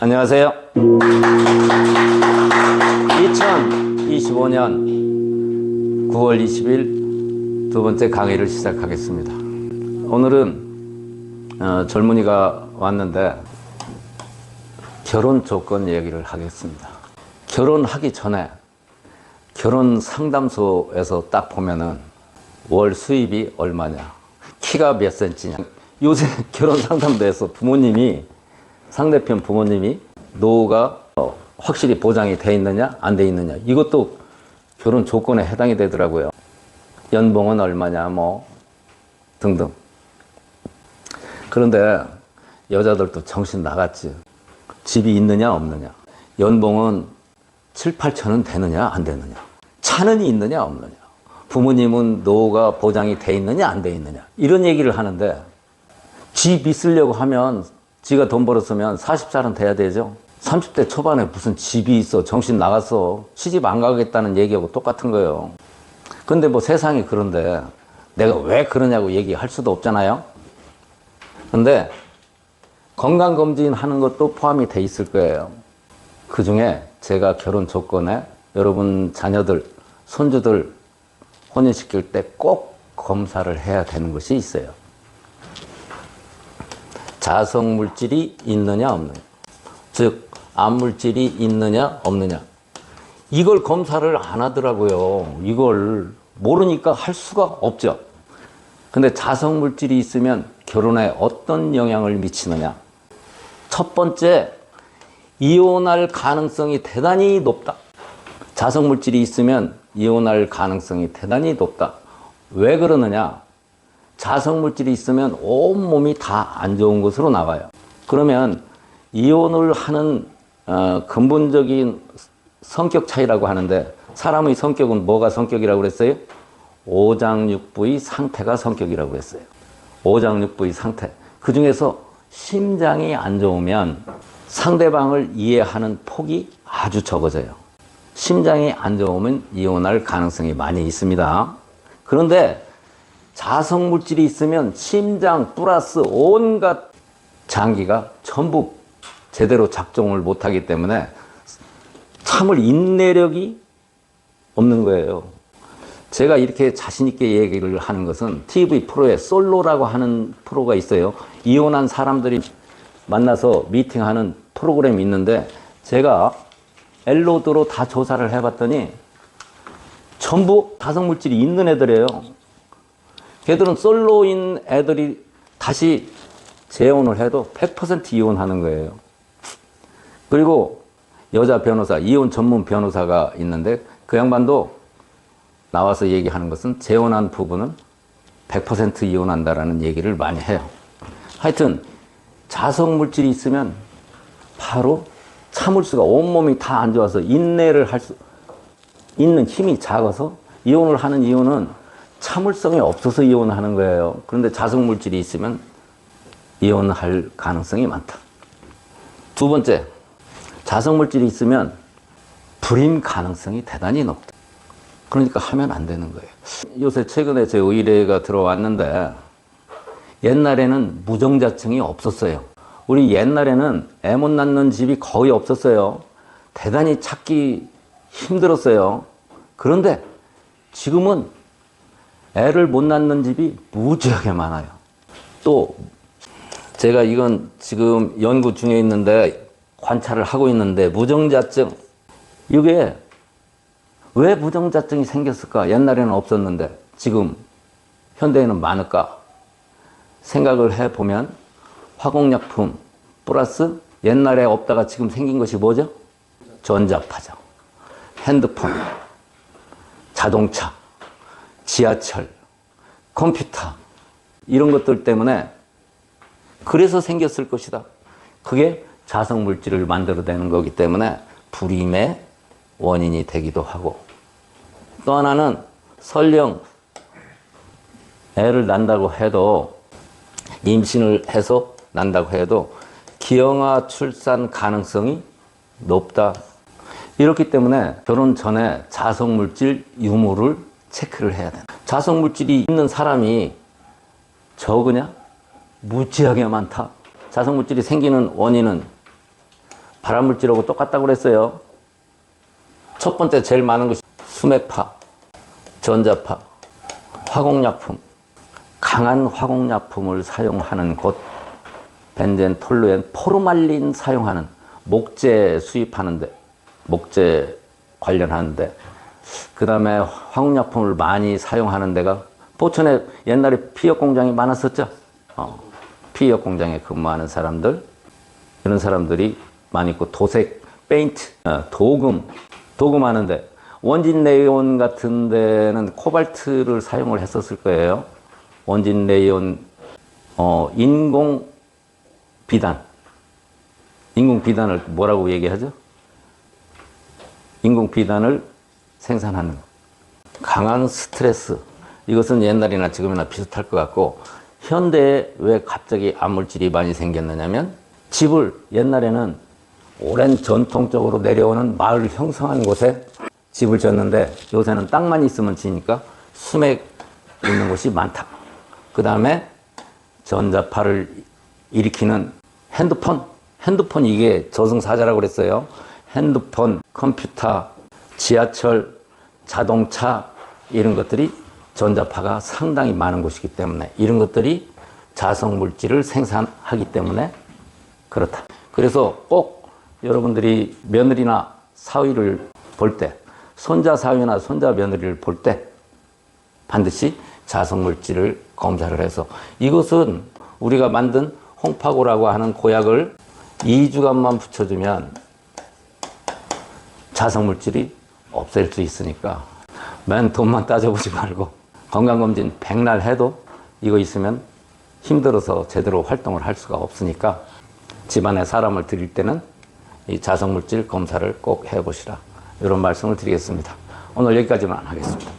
안녕하세요. 2025년 9월 20일 두 번째 강의를 시작하겠습니다. 오늘은 젊은이가 왔는데 결혼 조건 얘기를 하겠습니다. 결혼하기 전에 결혼 상담소에서 딱 보면은 월 수입이 얼마냐, 키가 몇 센치냐. 요새 결혼 상담소에서 상대편 부모님이 노후가 확실히 보장이 돼 있느냐 안 돼 있느냐, 이것도 결혼 조건에 해당이 되더라고요. 연봉은 얼마냐 뭐 등등. 그런데 여자들도 정신 나갔지. 집이 있느냐 없느냐, 연봉은 7, 8천은 되느냐 안 되느냐, 차는 있느냐 없느냐, 부모님은 노후가 보장이 돼 있느냐 안 돼 있느냐, 이런 얘기를 하는데, 집 있으려고 하면 지가 돈 벌었으면 40살은 돼야 되죠. 30대 초반에 무슨 집이 있어, 정신 나갔어, 시집 안 가겠다는 얘기하고 똑같은 거예요. 근데 뭐 세상이 그런데 내가 왜 그러냐고 얘기할 수도 없잖아요. 근데 건강검진 하는 것도 포함이 돼 있을 거예요. 그 중에 제가 결혼 조건에 여러분 자녀들, 손주들 혼인시킬 때 꼭 검사를 해야 되는 것이 있어요. 자성물질이 있느냐 없느냐, 즉 암물질이 있느냐 없느냐, 이걸 검사를 안 하더라고요. 이걸 모르니까 할 수가 없죠. 근데 자성물질이 있으면 결혼에 어떤 영향을 미치느냐. 첫 번째, 이혼할 가능성이 대단히 높다. 자성물질이 있으면 이혼할 가능성이 대단히 높다. 왜 그러느냐? 자성물질이 있으면 온몸이 다 안 좋은 것으로 나가요. 그러면 이혼을 하는 근본적인 성격 차이라고 하는데, 사람의 성격은 뭐가 성격이라고 그랬어요? 오장육부의 상태가 성격이라고 했어요. 오장육부의 상태. 그 중에서 심장이 안 좋으면 상대방을 이해하는 폭이 아주 적어져요. 심장이 안 좋으면 이혼할 가능성이 많이 있습니다. 그런데 자성물질이 있으면 심장 플러스 온갖 장기가 전부 제대로 작동을 못하기 때문에 참을 인내력이 없는 거예요. 제가 이렇게 자신있게 얘기를 하는 것은 TV 프로에 솔로라고 하는 프로가 있어요. 이혼한 사람들이 만나서 미팅하는 프로그램이 있는데, 제가 엘로드로 다 조사를 해봤더니 전부 자성물질이 있는 애들이에요. 걔들은 솔로인 애들이 다시 재혼을 해도 100% 이혼하는 거예요. 그리고 여자 변호사, 이혼 전문 변호사가 있는데, 그 양반도 나와서 얘기하는 것은 재혼한 부부는 100% 이혼한다라는 얘기를 많이 해요. 하여튼 자성물질이 있으면 바로 참을 수가, 온몸이 다 안 좋아서 인내를 할 수 있는 힘이 작아서 이혼을 하는 이유는 참을성이 없어서 이혼하는 거예요. 그런데 자성물질이 있으면 이혼할 가능성이 많다. 두 번째, 자성물질이 있으면 불임 가능성이 대단히 높다. 그러니까 하면 안 되는 거예요. 요새 최근에 제 의뢰가 들어왔는데, 옛날에는 무정자증이 없었어요. 우리 옛날에는 애 못 낳는 집이 거의 없었어요. 대단히 찾기 힘들었어요. 그런데 지금은 애를 못 낳는 집이 무지하게 많아요. 또 제가 이건 지금 연구 중에 있는데, 관찰을 하고 있는데, 무정자증, 이게 왜 무정자증이 생겼을까? 옛날에는 없었는데 지금 현대에는 많을까? 생각을 해보면 화공약품 플러스 옛날에 없다가 지금 생긴 것이 뭐죠? 전자파장, 핸드폰, 자동차, 지하철, 컴퓨터, 이런 것들 때문에 그래서 생겼을 것이다. 그게 자성물질을 만들어내는 거기 때문에 불임의 원인이 되기도 하고, 또 하나는 설령 애를 낳는다고 해도, 임신을 해서 난다고 해도 기형아 출산 가능성이 높다. 이렇기 때문에 결혼 전에 자성물질 유무를 체크를 해야 된다. 자성물질이 있는 사람이 적으냐? 무지하게 많다. 자성물질이 생기는 원인은 발암물질하고 똑같다고 그랬어요. 첫 번째 제일 많은 것이 수맥파, 전자파, 화공약품. 강한 화공약품을 사용하는 곳, 벤젠, 톨루엔, 포르말린 사용하는 목재 수입하는데, 목재 관련하는데, 그 다음에 화공약품을 많이 사용하는 데가 포천에 옛날에 피혁 공장이 많았었죠. 피혁 공장에 근무하는 사람들, 이런 사람들이 많이 있고, 도색, 페인트, 도금 하는데, 원진 레이온 같은 데는 코발트를 사용을 했었을 거예요. 원진 레이온, 인공 비단을 뭐라고 얘기하죠? 인공 비단을 생산하는 것. 강한 스트레스. 이것은 옛날이나 지금이나 비슷할 것 같고, 현대에 왜 갑자기 암물질이 많이 생겼느냐면, 집을 옛날에는 오랜 전통적으로 내려오는 마을 형성한 곳에 집을 졌는데, 요새는 땅만 있으면 지니까 수맥 있는 곳이 많다. 그 다음에 전자파를 일으키는 핸드폰 이게 저승사자라고 그랬어요. 핸드폰, 컴퓨터, 지하철, 자동차 이런 것들이 전자파가 상당히 많은 곳이기 때문에 이런 것들이 자성물질을 생산하기 때문에 그렇다. 그래서 꼭 여러분들이 며느리나 사위를 볼 때, 손자 사위나 손자 며느리를 볼 때 반드시 자성물질을 검사를 해서, 이것은 우리가 만든 홍파고라고 하는 고약을 2주간만 붙여주면 자성물질이 없앨 수 있으니까 맨 돈만 따져보지 말고 건강검진 백날 해도 이거 있으면 힘들어서 제대로 활동을 할 수가 없으니까 집안에 사람을 들일 때는 이 자성물질 검사를 꼭 해보시라, 이런 말씀을 드리겠습니다. 오늘 여기까지만 하겠습니다.